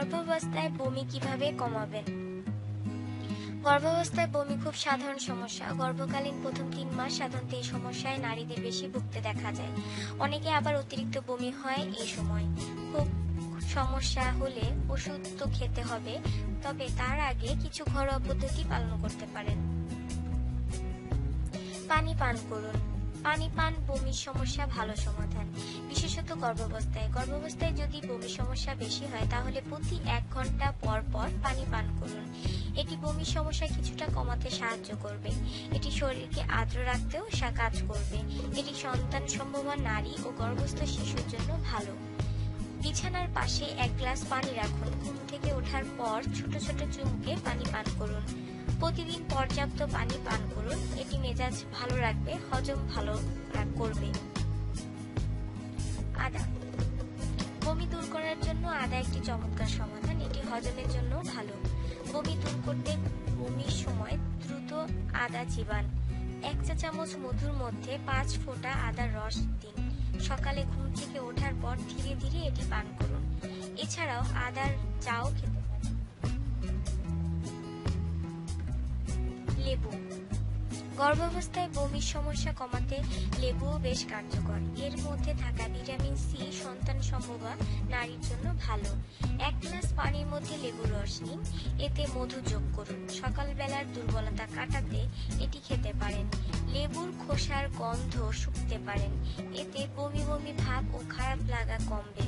গর্ভাবস্থায় বমি কিভাবে কমাবেন? গর্ভাবস্থায় বমি খুব সাধারণ সমস্যা। গর্ভকালীন প্রথম 3 মাস সাধারণত এই সমস্যায় নারীদের বেশি ভুগতে দেখা যায়। অনেকে আবার অতিরিক্ত বমি হয় এই সময়। খুব সমস্যা হলে ওষুধ তো খেতে হবে, তবে তার আগে কিছু ঘরোয়া পদ্ধতি পালন করতে পারেন। পানি পান করুন। পানি পান বমির সমস্যা ভালো সমাধান, বিশেষত গর্ভাবস্থায় যদি বমির সমস্যা বেশি হয় তাহলে প্রতি 1 ঘন্টা পর পর পানি পান করুন। এটি বমির সমস্যা কিছুটা কমাতে সাহায্য করবে। এটি শরীরকে আর্দ্র রাখতেও কাজ করবে। এটি সন্তান সম্ভবা নারী ও গর্ভস্থ শিশুর জন্য ভালো। বিছানার পাশে 1 গ্লাস পানি রাখুন। ঘুম থেকে ওঠার পর ছোট ছোট চুমুকে পানি পান করুন। প্রতিদিন পর্যাপ্ত পানি পান করুন। এটি মেজাজ ভালো রাখবে, হজম ভালো করবে। আদা। বমি দূর করার জন্য আদা একটি চমৎকার সমাধান। এটি হজমের জন্য ভালো। বমি দূর করতে বমির সময় দ্রুত আদা চিবান। 1 চা চামচ মধুর মধ্যে 5 ফোঁটা আদার রস দিন। সকালে ঘুম থেকে ওঠার পর ধীরে ধীরে এটি পান করুন। এছাড়াও আদার চাও খেতে পারেন। লেবু। গর্ভাবস্থায় বমির সমস্যা কমাতে লেবুও বেশ কার্যকর। এর মধ্যে থাকা ভিটামিন সি সন্তান সম্ভবা নারীর জন্য ভালো। 1 গ্লাস পানির মধ্যে লেবুর রস নিন, এতে মধু যোগ করুন। সকালবেলার দুর্বলতা কাটাতে এটি খেতে পারেন। লেবুর খোসার গন্ধ শুঁকতে পারেন, এতে বমি বমি ভাব ও খারাপ লাগা কমবে।